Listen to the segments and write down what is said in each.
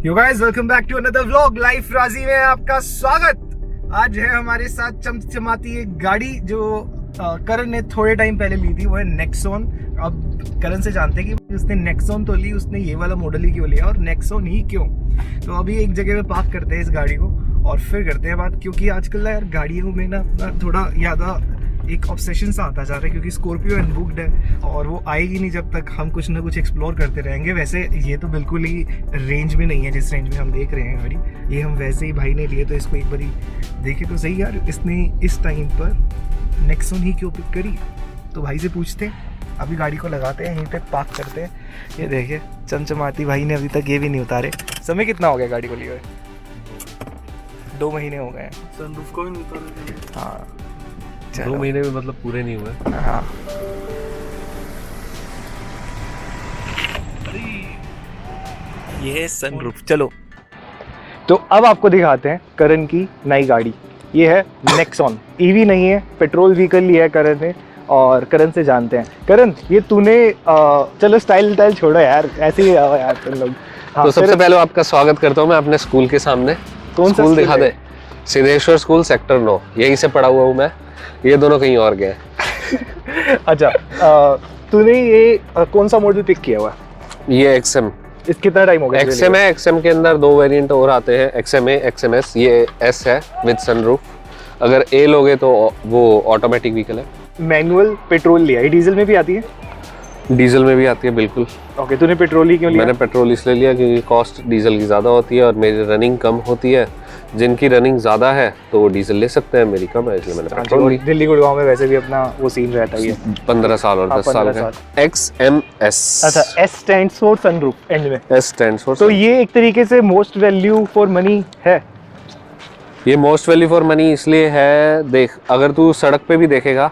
You guys welcome back to another vlog. Life राजी में आपका स्वागत। आज है हमारे साथ चमचमाती एक गाड़ी जो करण ने थोड़े टाइम पहले ली थी, वो है नेक्सॉन। अब करण से जानते हैं कि उसने नेक्सॉन तो ली, उसने ये वाला मॉडल ही क्यों लिया और नेक्सॉन ही क्यों। तो अभी एक जगह पे पार्क करते हैं इस गाड़ी को और फिर करते हैं बात, क्योंकि आजकल यार गाड़ियों में ना थोड़ा ज़्यादा एक ऑब्सेशन सा आता जा रहा है, क्योंकि स्कॉर्पियो अनबुक्ड है और वो आएगी नहीं जब तक हम कुछ ना कुछ एक्सप्लोर करते रहेंगे। वैसे ये तो बिल्कुल ही रेंज में नहीं है जिस रेंज में हम देख रहे हैं गाड़ी। ये हम वैसे ही भाई ने लिए तो इसको एक बारी देखे तो सही यार, इसने इस टाइम पर नेक्सॉन ही क्यों पिक करी। तो भाई से पूछते हैं, अभी गाड़ी को लगाते हैं, यहीं पे पार्क करते हैं। ये देखिए चमचमाती भाई ने अभी तक ये भी नहीं उतारे। समय कितना हो गया गाड़ी को लिए हुए? 2 महीने हो गए हैं। सनरूफ को भी नहीं उतारा। हाँ 2 महीने में मतलब पूरे नहीं हुए। हाँ ये है सनरूफ। चलो तो अब आपको दिखाते हैं करण की नई गाड़ी। ये है नेक्सॉन। ईवी नहीं है, पेट्रोल व्हीकल लिया है करण ने और करण से जानते हैं। करण ये तूने चलो स्टाइल छोड़ो यार, ऐसे ही आओ यार तुम लोग। हाँ, तो सबसे पहले आपका स्वागत करता हूँ मैं अपने स्कूल के सामने। कौन सा स्कूल दिखा दे? सिद्धेश्वर स्कूल सेक्टर 9, यहीं से पढ़ा हुआ हूँ मैं। ये दोनों कहीं और गए। अच्छा तूने ये कौन सा मॉडल पिक किया हुआ है? ये XM। इस कितना टाइम हो गया? XM है। XM के अंदर 2 वेरिएंट और आते हैं, XMA, XMS। ये S है विद सनरूफ। अगर A लोगे तो वो ऑटोमेटिक व्हीकल है। मैनुअल पेट्रोल लिया है, डीजल में भी आती है? डीजल में भी आती है बिल्कुल। ओके तूने पेट्रोल ही क्यों लिया? मैंने पेट्रोल इसलिए लिया क्योंकि कॉस्ट डीजल की ज़्यादा होती है और मेरी रनिंग कम होती है। जिनकी रनिंग ज़्यादा है तो वो डीजल ले सकते हैं, मेरी कम है इसलिए मैंने पेट्रोल ली। दिल्ली गुड़गांव में वैसे भी अपना वो सीन रहता है। 15 साल और 10 साल का। XMS। अच्छा S stands for sunroof and में। S stands for. तो ये एक तरीके से मोस्ट वैल्यू फॉर मनी है। ये मोस्ट वैल्यू फॉर मनी इसलिए है, देख अगर तू सड़क पे भी देखेगा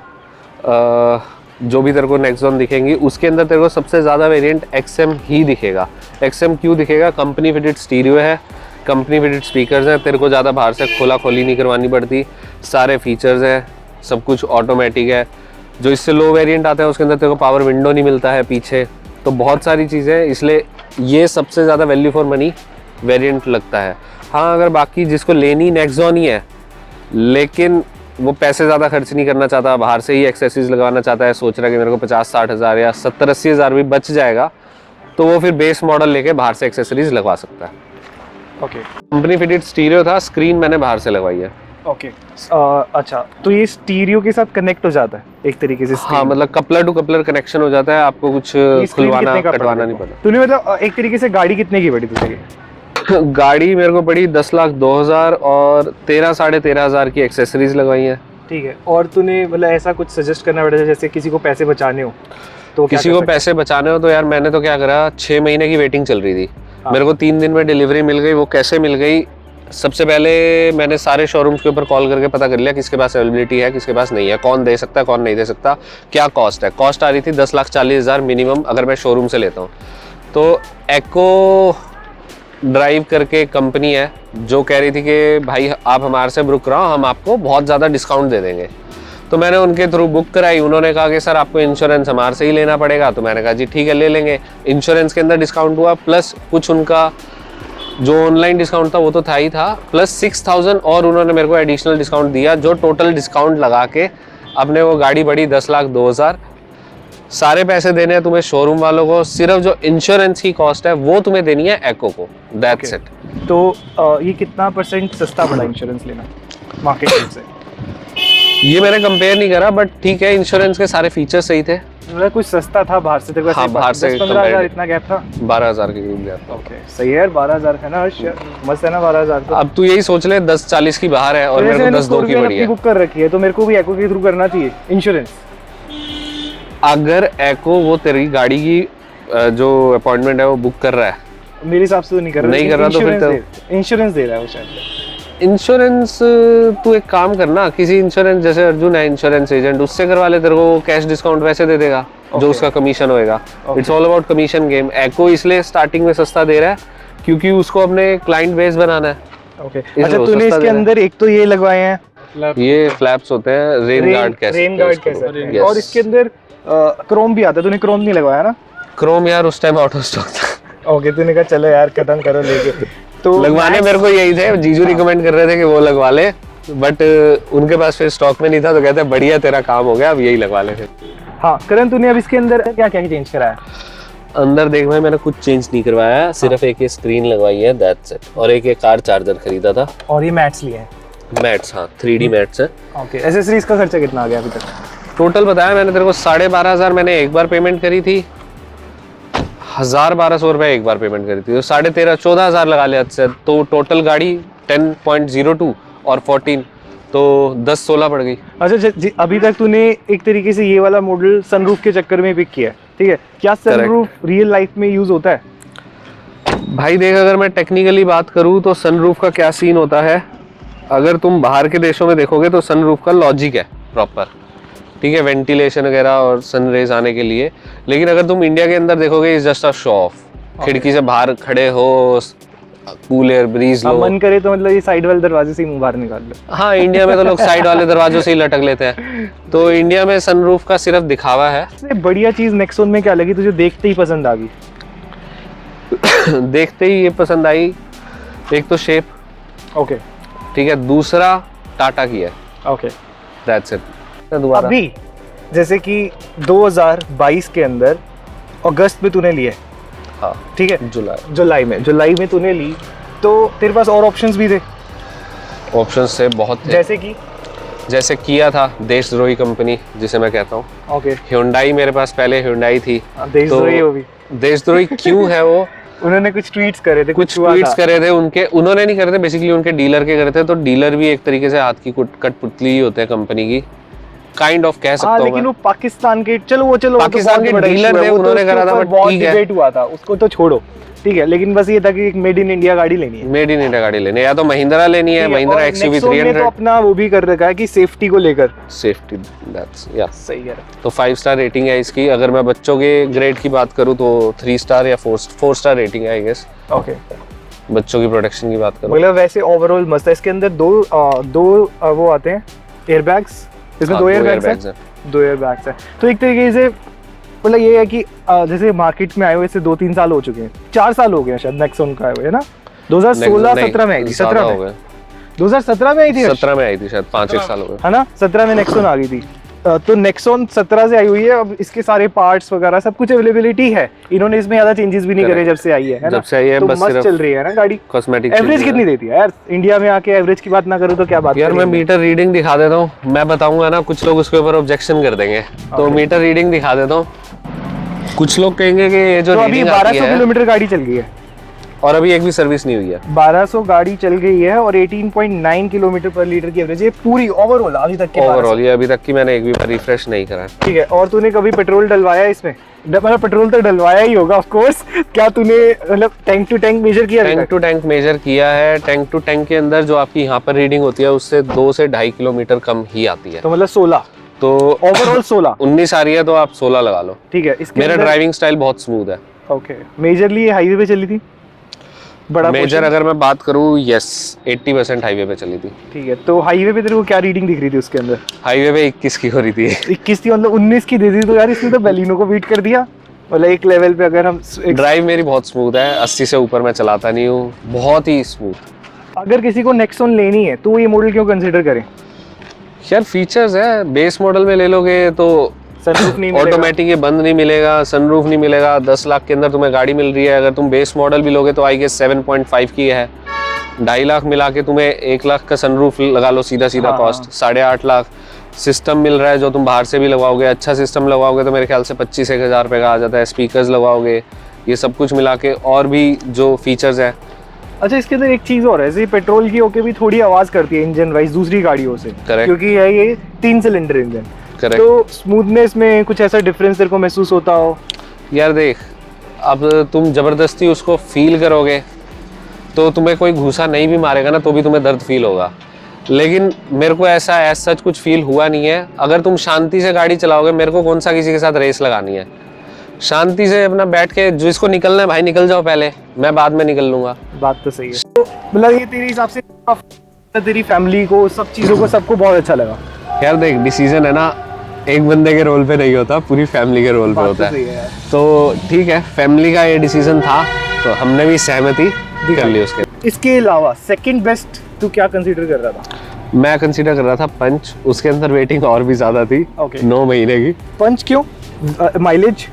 जो भी तेरे को नेक्सॉन दिखेंगी उसके अंदर तेरे को सबसे ज़्यादा वेरिएंट XM ही दिखेगा। XM क्यों दिखेगा? कंपनी फिटेड स्टीरियो है, कंपनी फिटेड स्पीकर्स हैं, तेरे को ज़्यादा बाहर से खोला खोली नहीं करवानी पड़ती, सारे फीचर्स हैं, सब कुछ ऑटोमेटिक है। जो इससे लो वेरिएंट आता है उसके अंदर तेरे को पावर विंडो नहीं मिलता है पीछे, तो बहुत सारी चीज़ें हैं, इसलिए ये सबसे ज़्यादा वैल्यू फॉर मनी वेरिएंट लगता है। हाँ अगर बाकी जिसको लेनी नेक्सॉन ही है लेकिन वो पैसे ज़्यादा खर्च नहीं करना चाहता, बाहर से ही एक्सेसरीज लगवाना चाहता है, सोच रहा है कि मेरे को 50-60 हज़ार या 70-80 हज़ार भी बच जाएगा, तो वो फिर बेस मॉडल लेके बाहर से एक्सेसरीज लगवा सकता है। ओके कंपनी फिटेड स्टीरियो था, स्क्रीन मैंने बाहर से लगवाई है। ओके अच्छा तो ये स्टीरियो के साथ कनेक्ट हो जाता है एक तरीके से? हाँ मतलब कपलर टू कपलर कनेक्शन हो जाता है, आपको कुछ खुलवाना कटवाना नहीं पड़ता। तूने मतलब एक तरीके से गाड़ी कितने की पड़ी तुझे? गाड़ी मेरे को पड़ी 10,02,000 और 13-13.5 हज़ार की एक्सेसरीज लगवाई है। ठीक है। और तूने मतलब ऐसा कुछ सजेस्ट करना पड़ेगा जैसे किसी को पैसे बचाने हो तो किसी को पैसे बचाने हो तो यार मैंने तो क्या करा, 6 महीने की वेटिंग चल रही थी। हाँ। मेरे को 3 दिन में डिलीवरी मिल गई। वो कैसे मिल गई? सबसे पहले मैंने सारे शोरूम्स के ऊपर कॉल करके पता कर लिया किसके पास अवेलेबिलिटी है, किसके पास नहीं है, कौन दे सकता है, कौन नहीं दे सकता, क्या कॉस्ट है। कॉस्ट आ रही थी 10,40,000 मिनिमम अगर मैं शोरूम से लेता हूँ। तो एको ड्राइव करके कंपनी है जो कह रही थी कि भाई आप हमारे से बुक कराओ, हम आपको बहुत ज़्यादा डिस्काउंट दे देंगे। तो मैंने उनके थ्रू बुक कराई। उन्होंने कहा कि सर आपको इंश्योरेंस हमारे से ही लेना पड़ेगा। तो मैंने कहा जी ठीक है ले लेंगे। इंश्योरेंस के अंदर डिस्काउंट हुआ, प्लस कुछ उनका जो ऑनलाइन डिस्काउंट था वो तो था ही था, प्लस 6,000 और उन्होंने मेरे को एडिशनल डिस्काउंट दिया, जो टोटल डिस्काउंट लगा के अपने वो गाड़ी बढ़ी 10,02,000। सारे पैसे देने हैं तुम्हें शोरूम वालों को, सिर्फ जो इंश्योरेंस की कॉस्ट है वो तुम्हें देनी है एको को। That's it. तो ये कितना % सस्ता पड़ा इंश्योरेंस लेना मार्केट रेट से? ये मैंने कंपेयर नहीं करा, बट ठीक है इंश्योरेंस के सारे फीचर्स सही थे। मतलब कुछ सस्ता था बाहर से? हाँ, बाहर से 15,000 इतना गैप था? 12,000 के करीब गया था। ओके सही है यार, 12,000 है ना, मस्त है ना 12,000 तो। अब तू यही सोच ले 10,40 की बाहर है और मेरे को 10,2 की पड़ी है। बुक कर रखी है तो मेरे को भी एको के थ्रू करना चाहिए इंश्योरेंस? अगर एको वो तेरी गाड़ी की जो अपॉइंटमेंट है वो बुक कर रहा है, मेरे हिसाब से तो नहीं कर रहा। नहीं कर रहा तो फिर इंश्योरेंस दे रहा है वो शायद। इंश्योरेंस तू एक काम करना, किसी इंश्योरेंस जैसे अर्जुन है इंश्योरेंस एजेंट, उससे करवा ले, तेरे को कैश डिस्काउंट वैसे दे देगा जो उसका कमीशन होएगा। It's all about commission game. एको इसलिए स्टार्टिंग में सस्ता दे रहा है क्योंकि उसको अपने क्लाइंट बेस बनाना है। ओके अच्छा तूने इसके अंदर एक तो ये लगवाए हैं, ये फ्लैप्स होते हैं, रेन गार्ड कैसे, और इसके अंदर क्रोम भी आता है। तूने क्रोम नहीं लगवाया ना? क्रोम यार उस टाइम आउट ऑफ स्टॉक था। ओके, तूने कहा चलो यार खत्म करो लेके। तो लगवाने मेरे को यही थे, जीजू रिकमेंड कर रहे थे कि वो लगवा ले, बट उनके पास फिर स्टॉक में नहीं था, तो कहते बढ़िया तेरा काम हो गया, अब यही लगवा ले फिर। हाँ करण, तूने अब इसके अंदर क्या क्या चेंज कराया? अंदर देख भाई, मैंने कुछ चेंज नहीं करवाया, सिर्फ एक ये स्क्रीन लगवाई है, दैट्स इट, और एक ये कार चार्जर खरीदा था। और ये मैट्स लिए हैं? मैट्स, हाँ 3D मैट्स है। ओके, एसेसरीज का खर्चा कितना आ गया अभी तक? टोटल बताया मैंने तेरे को 12,500 मैंने एक बार पेमेंट करी थी, 1,000-1,200 रुपए एक बार पेमेंट करी थी, तो 13,500-14,000 लगा लिया अच्छे, तो टोटल गाड़ी 10.02 और 14, तो 10-16 पड़ गई। अच्छा, अभी तक तूने एक तरीके से ये वाला मॉडल सनरूफ के चक्कर में पिक किया है, ठीक है? क्या सनरूफ रियल लाइफ में यूज होता है? भाई देख, अगर मैं टेक्निकली बात करूँ तो सनरूफ का क्या सीन होता है, अगर तुम बाहर के देशों में देखोगे तो सनरूफ का लॉजिक है प्रॉपर, ठीक है, वेंटिलेशन वगैरह और सनरेज आने के लिए। लेकिन अगर तुम इंडिया के अंदर देखोगे, is just a show off. खिड़की से बाहर खड़े हो, कूल एयर ब्रीज लो, मन करे तो मतलब ये साइड वाले दरवाजे से ही मुंह बाहर निकाल लो। हाँ, इंडिया में तो लोग साइड वाले दरवाजों से ही लटक लेते हैं, तो इंडिया में सनरूफ का सिर्फ दिखावा है। सबसे बढ़िया चीज नेक्सॉन में क्या लगी तुझे, देखते ही पसंद आ गई? देखते ही ये पसंद आई, एक तो शेप, ओके ठीक है, दूसरा टाटा की है, ओके, दैट्स इट। दोबारा अभी जैसे कि 2022 के अंदर अगस्त में तूने लिए, हाँ ठीक है, जुलाई जुलाई में तूने ली, तो तेरे पास और ऑप्शंस भी थे? ऑप्शंस से बहुत थे, जैसे किया था, देशद्रोही कंपनी जिसे मैं कहता हूँ। ओके, Hyundai मेरे पास पहले Hyundai थी। देशद्रोही हो भी। देशद्रोही क्यों है वो? उन्होंने कुछ ट्वीट्स करे थे, कुछ ट्वीट्स करे थे उनके, उन्होंने नहीं करे थे, बेसिकली उनके डीलर के करे थे, तो डीलर भी एक तरीके से हाथ की कठपुतली ही होते हैं कंपनी की, काइंड ऑफ कह सकता हूं। लेकिन वो पाकिस्तान के, चलो पाकिस्तान के डीलर थे, उन्होंने करा था, बट ठीक है, डिबेट हुआ था, उसको तो छोड़ो, ठीक है। लेकिन बस ये था कि एक मेड इन इंडिया गाड़ी लेनी है, मेड इन इंडिया गाड़ी लेनी है, या तो महिंद्रा लेनी है, महिंद्रा XUV 300। तो अपना वो भी कर रखा है कि सेफ्टी को लेकर, सेफ्टी, दैट्स या सही है। तो 5 स्टार रेटिंग है इसकी। अगर मैं बच्चों के ग्रेड की बात करूं तो 3 स्टार या 4 स्टार रेटिंग है आई गेस। ओके, बच्चों की प्रोटेक्शन की बात करूं, मतलब वैसे ओवरऑल मस्त है। इसके अंदर दो वो आते हैं एयरबैग्स, इसमें 2 एयरबैग्स हैं, 2 एयरबैग्स हैं। तो एक तरीके से मतलब ये है कि जैसे मार्केट में आए हुए से 2-3 साल हो चुके हैं, 4 साल हो गए शायद नेक्सॉन का आए हुए, है ना? 2016-17 में आई थी, 2017 में आई थी, 17 में आई थी शायद, 5-1 साल हो गए, है ना? 17 में नेक्सॉन आ गई थी, तो नेक्सॉन 17 से आई हुई है। अब इसके सारे पार्ट्स वगैरह सब कुछ अवेलेबिलिटी है, इन्होंने इसमें ज्यादा चेंजेस भी नहीं करे जब से आई है ना? जब से आई है, तो बस मस्त सिर्फ चल रही है ना गाड़ी। कॉस्मेटिक। एवरेज कितनी देती है यार? इंडिया में आके एवरेज की बात ना करूँ तो क्या बात यार, मैं मीटर रीडिंग दिखा देता हूँ, मैं बताऊंगा ना, कुछ लोग उसके ऊपर ऑब्जेक्शन कर देंगे, तो मीटर रीडिंग दिखा देता हूँ। कुछ लोग कहेंगे कि ये जो अभी 1200 किलोमीटर गाड़ी चल गई है और अभी एक भी सर्विस नहीं हुई है। 1200 गाड़ी चल गई है और 18.9 किलोमीटर पर लीटर की एवरेज है पूरी ओवरऑल अभी तक की। ओवरऑल ये अभी तक की मैंने एक भी बार रिफ्रेश नहीं करा, ठीक है। और तूने कभी पेट्रोल डलवाया इसमें? मतलब पेट्रोल तो डलवाया ही होगा ऑफ कोर्स। क्या तूने मतलब टैंक टू टैंक मेजर किया? टैंक टू टैंक मेजर किया है। टैंक टू टैंक के अंदर जो आपकी यहाँ पर रीडिंग होती है उससे 2 से 2.5 किलोमीटर कम ही आती है, तो मतलब 16, तो ओवरऑल 16। 19 आ रही है तो आप 16 लगा लो, ठीक है। मेरा ड्राइविंग स्टाइल बहुत स्मूथ है। ओके, मेजरली हाईवे पे चली थी बड़ा मेजर अगर मैं बात करूँ, यस 80% हाईवे पे चली थी। ठीक है, तो हाईवे पे तेरे को क्या रीडिंग दिख रही थी उसके अंदर? हाईवे पे 21 की हो रही थी। 21 थी, मतलब 19 की दे दी तो यार इसने तो बेलिनो को बीट कर दिया। मतलब एक लेवल पे अगर हम ड्राइव मेरी बहुत स्मूथ है, 80 से ऊपर मैं चलाता नहीं हूँ, बहुत ही स्मूथ। अगर किसी को नेक्सॉन लेनी है तो ये मॉडल क्यों कंसीडर करें? यार फीचर्स है, बेस मॉडल में ले लोगे तो सनरूफ नहीं मिलेगा, ऑटोमेटिक ये बंद नहीं मिलेगा, सनरूफ नहीं मिलेगा। 10 लाख के अंदर तुम्हें गाड़ी मिल रही है। अगर तुम बेस मॉडल भी लोगे तो आई गेस 7.5 की है। 2.5 लाख मिला के तुम्हें 1 लाख का सनरूफ लगा लो, सीधा सीधा कॉस्ट 8.5 लाख। सिस्टम मिल रहा है जो तुम बाहर से भी लगवाओगे, अच्छा सिस्टम लगवाओगे तो मेरे ख्याल से 25-1 रुपये का आ जाता है। स्पीकर्स लगवाओगे, ये सब कुछ मिला के और भी जो फीचर्स है। अच्छा, इसके अंदर एक चीज और है, जैसे पेट्रोल की होके भी थोड़ी आवाज करती है इंजन वाइज दूसरी गाड़ियों से, क्योंकि है ये 3 सिलेंडर इंजन। तो स्मूथनेस में कुछ ऐसा डिफरेंस तेरे को महसूस होता हो? यार देख, अब तुम जबरदस्ती उसको फील करोगे तो तुम्हें कोई घूसा नहीं भी मारेगा ना तो भी तुम्हें दर्द फील होगा, लेकिन मेरे को ऐसा एज सच कुछ फील हुआ नहीं है। अगर तुम शांति से गाड़ी चलाओगे, मेरे को कौन सा किसी के साथ रेस लगानी है, शांति से अपना बैठ के जिसको निकलना है भाई निकल जाओ, पहले मैं बाद में निकल लूंगा। बात तो सही है। तो मतलब ये तेरे हिसाब से तेरी फैमिली को, सब चीजों को, सबको बहुत अच्छा लगा? यार देख, डिसीजन है ना एक बंदे के रोल पे नहीं होता, पूरी फैमिली के रोल पे होता है। तो ठीक है, फैमिली का ये डिसीजन था तो हमने भी सहमति कर ली उसके। इसके अलावा सेकंड बेस्ट तू क्या कंसीडर कर रहा था? मैं कंसीडर कर रहा था पंच, उसके अंदर वेटिंग और भी ज़्यादा थी। Okay. 9 महीने की। पंच क्यों? माइलेज?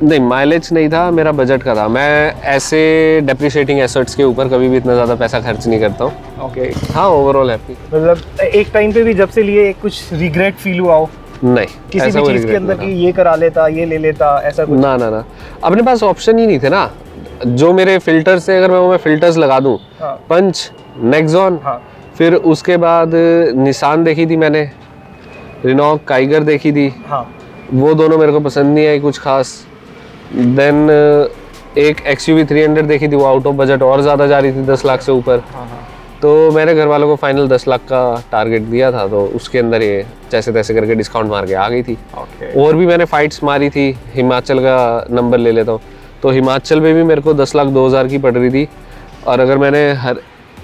नहीं, माइलेज नहीं था, मेरा बजट का था। मैं ऐसे डेप्रिशिएटिंग एसेट्स के ऊपर कभी भी इतना ज़्यादा पैसा खर्च नहीं करता हूँ। ओके। हाँ, ओवरऑल हैप्पी। मतलब एक टाइम पे भी जब से लिए कुछ रिग्रेट फील हुआ हो नहीं, किसी ऐसा भी कोई चीज के regret अंदर नहीं कि ये करा लेता, ये ले लेता, ऐसा कुछ? था। ना, अपने पास ऑप्शन ही नहीं थे ना। जो मेरे फिल्टर्स थे, अगर मैं फिल्टर्स लगा दूँ, हाँ। पंच, नेक्सॉन, हाँ। फिर उसके बाद निसान देखी थी मैंने, रिनॉल्ट काइगर देखी थी, हाँ। वो दोनों मेरे को पसंद नहीं आई कुछ खास। देन एक XUV 300 देखी थी, वो आउट ऑफ बजट और ज़्यादा जा रही थी, 10 लाख से ऊपर। हाँ। तो मैंने घर वालों को फाइनल 10 लाख का टारगेट दिया था, तो उसके अंदर ये जैसे तैसे करके डिस्काउंट मार के आ गई थी। ओके। और भी मैंने फाइट्स मारी थी, हिमाचल का नंबर ले लेता हूँ, तो हिमाचल में भी मेरे को 10,02,000 की पड़ रही थी। और अगर मैंने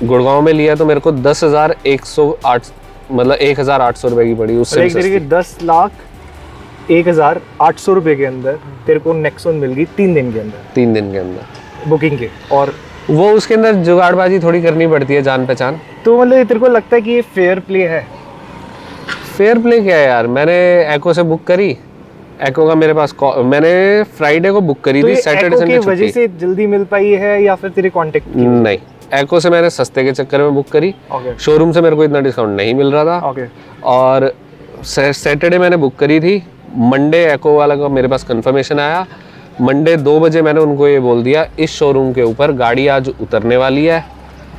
गुड़गांव में लिया तो मेरे को 10,108 मतलब 1,800 रुपये की पड़ी उससे। एक तरीके 10,01,800 रुपए के अंदर तेरे को नेक्सॉन मिल गई 3 दिन के अंदर। 3 दिन के अंदर बुकिंग के। और वो उसके अंदर जुगाड़बाजी थोड़ी करनी पड़ती है, जान पहचान। तो मतलब तेरे को लगता है कि ये फेयर प्ले है? फेयर प्ले क्या है यार, मैंने एको से बुक करी, एको का मेरे पास मैंने फ्राइडे को बुक करी तो थी, ये सैटरडे एको संडे की छुट्टी। वजह से जल्दी मिल पाई है या फिर तेरे कांटेक्ट की? नहीं, एको से मैंने सस्ते के चक्कर में बुक करी। ओके। शोरूम से मेरे को इतना डिस्काउंट नहीं मिल रहा था। ओके। और सैटरडे मैंने बुक करी थी, मंडे एको वाला का मेरे पास कंफर्मेशन आया। मंडे 2 बजे मैंने उनको ये बोल दिया, इस शोरूम के ऊपर गाड़ी आज उतरने वाली है,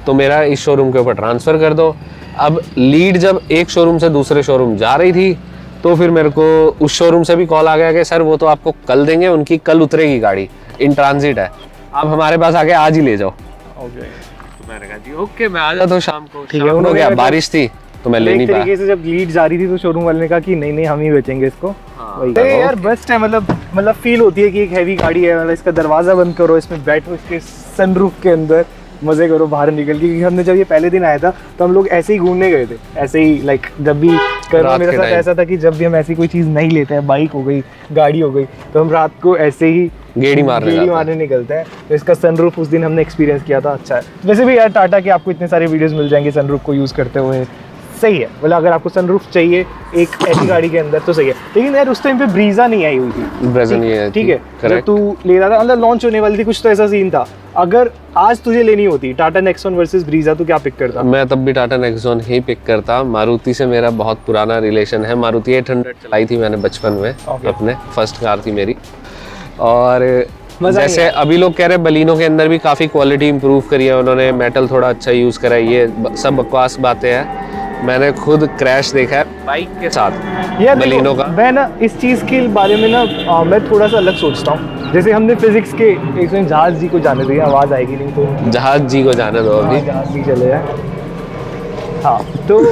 तो मेरा इस शोरूम के ऊपर ट्रांसफ़र कर दो। अब लीड जब एक शोरूम से दूसरे शोरूम जा रही थी, तो फिर मेरे को उस शोरूम से भी कॉल आ गया कि सर वो तो आपको कल देंगे, उनकी कल उतरेगी गाड़ी, इन ट्रांजिट है, आप हमारे पास आके आज ही ले जाओ। ओके। तो मैंने कहा जी ओके, मैं आ जाता हूँ शाम को। ठीक है, शाम हो उन्होंने गया, मतलब बारिश थी तो मैं ले एक नहीं पाया। तरीके से जब लीड जा रही थी तो शोरूम वाले ने कहा कि नहीं हम ही बेचेंगे इसको। हाँ, वही तो यार बेस्ट है। मतलब फील होती है कि एक हैवी गाड़ी है, मतलब इसका दरवाजा बंद करो, इसमें बैठो, इसके सनरूफ के अंदर मजे करो बाहर निकल के। क्योंकि हमने जब ये पहले दिन आया था तो हम लोग ऐसे ही घूमने गए थे, ऐसे ही लाइक जब भी रात मेरे के साथ time। ऐसा था कि जब भी हम ऐसी कोई चीज़ नहीं लेते हैं, बाइक हो गई, गाड़ी हो गई, तो हम रात को ऐसे ही गेड़ी मारने निकलते हैं। तो इसका सनरूफ उस दिन हमने एक्सपीरियंस किया था, अच्छा है। वैसे भी यार टाटा के आपको इतने सारे वीडियोस मिल जाएंगे सनरूफ को यूज़ करते हुए, सही है। मतलब अगर आपको सनरूफ चाहिए एक ऐसी गाड़ी के अंदर तो सही है। लेकिन यार उस टाइम पे ब्रीजा नहीं आई हुई थी। ब्रेजा नहीं है, ठीक है, जब correct। तू ले रहा था, मतलब लॉन्च होने वाली थी, कुछ तो ऐसा सीन था। अगर आज तुझे लेनी होती टाटा नेक्सॉन वर्सेस ब्रीजा, तो क्या पिक करता? मैं तब भी टाटा नेक्सॉन ही पिक करता। मारुति से मेरा बहुत पुराना रिलेशन है, मारुति 800 चलाई थी मैंने बचपन में। Okay। अपने फर्स्ट कार थी मेरी। और मजा जैसे नहीं आया। अभी लोग कह रहे हैं बलिनो के अंदर भी काफ़ी क्वालिटी इंप्रूव करी है उन्होंने, मेटल थोड़ा अच्छा यूज़ करा है, ये सब बकवास बातें हैं। मैंने खुद क्रैश देखा है बाइक के साथ यार बलिनो देखो, का। मैं ना इस चीज़ के बारे में ना मैं थोड़ा सा अलग सोचता हूँ। जैसे हमने फिजिक्स के एक दिन जहाज जी को जाने दिया, आवाज़ आएगी नहीं तो जहाज जी को जाने दो अभी। जहाज जी चले जाए। हाँ, तो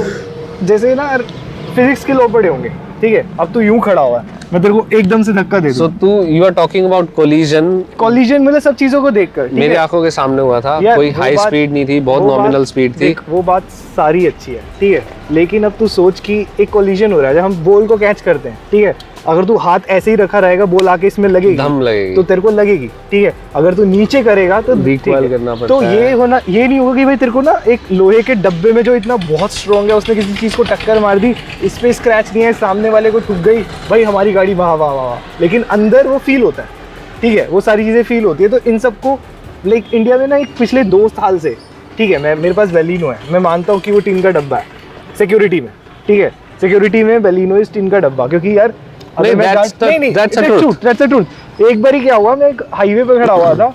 जैसे ना फिजिक्स के लॉ पढ़े होंगे, ठीक है। अब तू यूं खड़ा हुआ है, मैं तेरे को एकदम से धक्का दे सो दूं। You are talking about collision. Collision मतलब सब चीज़ों को देखकर, ठीक मेरी है? आंखों के सामने हुआ था, यार, कोई वो हाई बात- स्पीड नहीं थी, बहुत वो बात- नॉमिनल स्पीड थी। देख, वो बात सारी अच्छी है, ठीक है। लेकिन अब तू सोच कि एक कोलिजन हो रहा है, जब हम बॉल को कैच करते हैं, ठीक है, अगर तू हाथ ऐसे ही रखा रहेगा, बॉल आके इसमें लगेगी, दम लगेगी। तो तेरे को लगेगी, ठीक है। अगर तू नीचे करेगा तो ठीक Recoil है। करना पड़ता तो है। ये नहीं होगा कि भाई तेरे को ना एक लोहे के डब्बे में जो इतना बहुत स्ट्रॉन्ग है, उसने किसी चीज़ को टक्कर मार दी, इस पे स्क्रैच नहीं है, सामने वाले को ठुक गई, भाई हमारी गाड़ी वाह वाह वाह वाह। लेकिन अंदर वो फील होता है, ठीक है, वो सारी चीज़ें फील होती है। तो इन सबको लाइक इंडिया में ना एक पिछले 2 साल से, ठीक है, मेरे पास बेलिनो है, मैं मानता हूँ कि वो टीन का डब्बा है सिक्योरिटी में, ठीक है। सिक्योरिटी में बेलिनो इस टीन का डब्बा, क्योंकि यार नहीं, that's a truth। एक बार ही क्या हुआ, मैं एक हाईवे पे खड़ा हुआ था,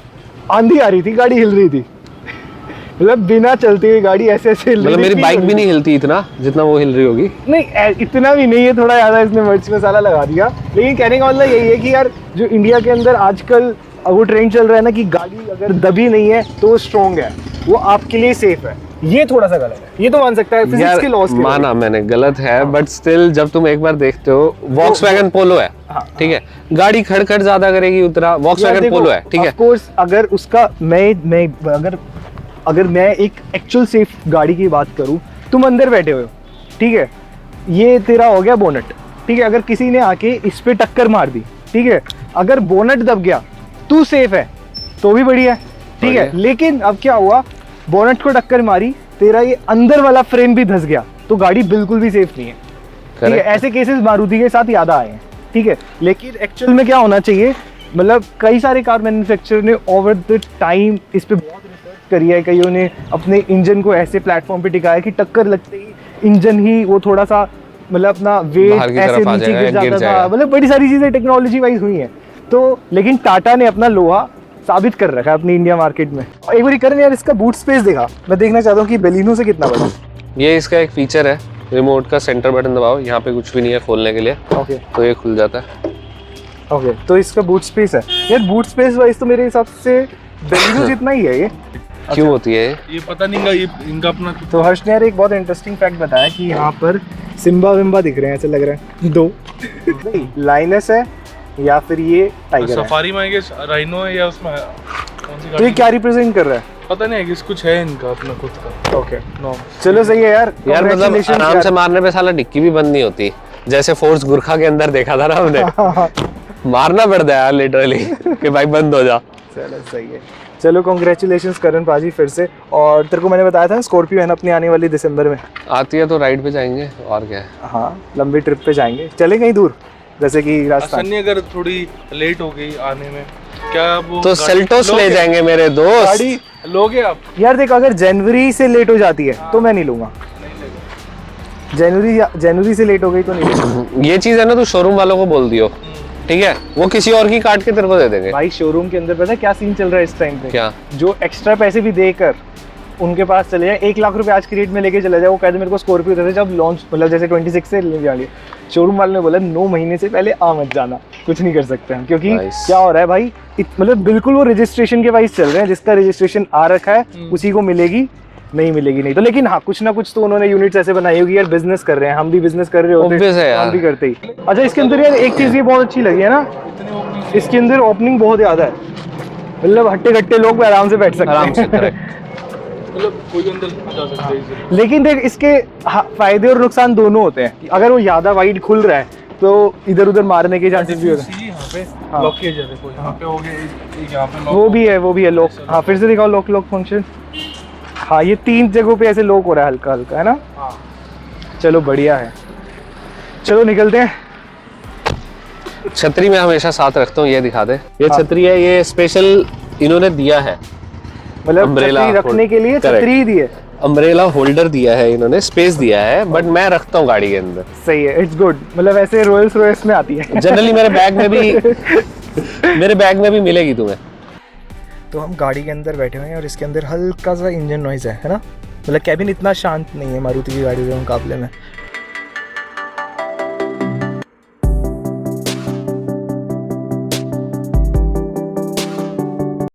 आंधी आ रही थी, गाड़ी हिल रही थी, मतलब बिना चलती हुई गाड़ी ऐसे ऐसे हिल रही मतलब थी, मेरी feel बाइक हो भी रही नहीं हिलती इतना जितना वो हिल रही होगी। थी। नहीं इतना भी नहीं है, थोड़ा ज़्यादा इसने मिर्च मसाला लगा दिया। लेकिन कहने का मतलब यही है कि यार जो इंडिया के अंदर आजकल वो ट्रेंड चल रहा है ना कि गाड़ी अगर दबी नहीं है तो वो स्ट्रॉन्ग है, वो आपके लिए सेफ है, ये थोड़ा सा गलत है। ये तो मान सकता है फिजिक्स के लॉस के माना मैंने गलत है, बट स्टिल जब तुम एक बार देखते हो, वॉक्सवैगन पोलो है, हाँ, ठीक है, गाड़ी खड़खड़ ज्यादा करेगी उतना, वॉक्सवैगन पोलो है, ठीक है। ऑफ कोर्स अगर उसका मैं अगर मैं एक एक्चुअल सेफ गाड़ी की बात करूं, तुम अंदर बैठे हुए हो, ठीक है, ये तेरा हो गया बोनट, ठीक है। अगर किसी ने आके इस पे टक्कर मार दी, ठीक है, अगर बोनट दब गया, तू सेफ है तो भी बढ़िया है, ठीक है, लेकिन अब क्या हुआ, बोनट को टक्कर मारी, तेरा ये अंदर वाला फ्रेम भी धंस गया, तो गाड़ी बिल्कुल भी सेफ नहीं है। ठीक है, ऐसे केसेस मारुति के साथ ज्यादा आए हैं। ठीक है, लेकिन एक्चुअल में क्या होना चाहिए, मतलब कई सारे कार मैन्युफैक्चरर ने ओवर द टाइम इस पे बहुत रिसर्च करी है। कईयों ने अपने इंजन को ऐसे प्लेटफॉर्म पे टिकाया कि टक्कर लगते ही इंजन ही वो थोड़ा सा मतलब अपना वेट ऐसे नीचे गिर जाता था। मतलब बड़ी सारी चीजें टेक्नोलॉजी वाइज हुई हैं। तो लेकिन टाटा ने अपना लोहा साबित कर रखा है अपनी इंडिया मार्केट में। एक बार करें यार, इसका बूट स्पेस देखा, मैं देखना चाहता हूँ कि बेलिनो से कितना बड़ा। ये इसका एक फीचर है, रिमोट का सेंटर बटन दबाओ, यहाँ पे कुछ भी नहीं है खोलने के लिए। ओके, तो ये खुल जाता है। ओके, तो इसका बूट स्पेस है यार। बूट स्पेस वाइज तो मेरे हिसाब से बेलिनो जितना ही है ये। क्यों होती है ये पता नहीं, ये इनका अपना। तो हर्ष ने यार एक बहुत इंटरेस्टिंग फैक्ट बताया कि यहाँ पर सिम्बा विम्बा दिख रहे हैं, ऐसे लग रहा है दो। नहीं, लाइनस है या फिर ये टाइगर है। सफारी में आई गेस राइनो है या उसमें कौन सी तो ये गाड़ी, क्या रिप्रेजेंट कर रहा है? पता नहीं है, कुछ है इनका अपना खुद का। ओके, चलो सही है यार। यार मतलब आराम से मारने पे साला डिक्की भी बंद नहीं होती, जैसे फोर्स गुरखा के अंदर देखा था ना हमने। मारना पड़ता है यार लिटरली कि भाई बंद हो जा। चलो सही है। चलो कॉन्ग्रेचुलेशंस करण पाजी फिर से। और तेरे को मैंने बताया था स्कॉर्पियो है ना अपनी आने वाली दिसंबर में। आती है तो राइड पे जाएंगे और क्या है। हाँ, लंबी ट्रिप पे जाएंगे, चले कहीं दूर, जैसे कि राजस्थान। सन्नी अगर थोड़ी लेट हो गई आने में, क्या वो तो सेल्टोस ले जाएंगे मेरे दोस्त। गाड़ी लोगे आप? यार देख, अगर जनवरी से लेट हो जाती है तो मैं नहीं लूंगा। जनवरी से लेट हो गई तो नहीं लूंगा। ये चीज है ना, तू शोरूम वालों को बोल दियो, ठीक है, वो किसी और की काट के तेरे को दे देंगे। भाई शोरूम के अंदर पता है क्या सीन चल रहा है इस टाइम पे? क्या? जो एक्स्ट्रा पैसे भी देकर उनके पास चले जाए, 1 लाख रुपए आज की रेट में लेके चले जाए, वो कहते मेरे को स्कॉर्पियो देते जब लॉन्च, मतलब जैसे 26 से लेने वाली है। शोरूम वाले ने बोला 9 महीने से पहले आ मत जाना, कुछ नहीं कर सकते हम, क्योंकि क्या हो रहा है भाई, मतलब बिल्कुल वो रजिस्ट्रेशन के वाइज चल रहे हैं। जिसका रजिस्ट्रेशन आ रखा है उसी को मिलेगी, नहीं मिलेगी नहीं तो। लेकिन हाँ, कुछ ना कुछ तो उन्होंने यूनिट्स ऐसे बनाई होगी यार, बिजनेस कर रहे हैं, हम भी बिजनेस कर रहे होते हैं, हम भी करते ही। अच्छा, इसके अंदर यार एक चीज ये बहुत अच्छी लगी है ना, इसके अंदर ओपनिंग बहुत ज्यादा है, मतलब हट्टे कट्टे लोग आराम से बैठ सकते हैं। मतलब कोई अंदर जा सकता है इजीली। लेकिन देख, इसके फायदे और नुकसान दोनों होते हैं। अगर वो ज्यादा वाइड खुल रहा है तो इधर उधर मारने के चांसेस भी होते हैं। यहाँ पे लॉक किया जाता है, कोई यहाँ पे हो गया, एक यहाँ पे लॉक, वो भी है लॉक। हाँ, फिर से दिखाओ लॉक फंक्शन। हाँ, ये 3 जगहों पे ऐसे लॉक हो रहा है हल्का हल्का, है ना? हाँ। चलो बढ़िया है, चलो निकलते हैं। छतरी मैं हमेशा साथ रखता हूँ, ये दिखा दे। ये छतरी है, ये स्पेशल इन्होंने दिया है, मतलब छतरी रखने के लिए छतरी दी है, अम्ब्रेला होल्डर दिया है इन्होंने, स्पेस दिया है, बट मैं रखता हूँ गाड़ी के अंदर। सही है, इट्स गुड। मतलब ऐसे रॉयल्स रॉयल्स में आती है जनरली मेरे बैग में भी मिलेगी तुम्हें। तो हम गाड़ी के अंदर बैठे हुए हैं और इसके अंदर हल्का सा इंजन नॉइज़ है ना? मतलब कैबिन इतना शांत नहीं है मारुति की गाड़ी के मुकाबले में,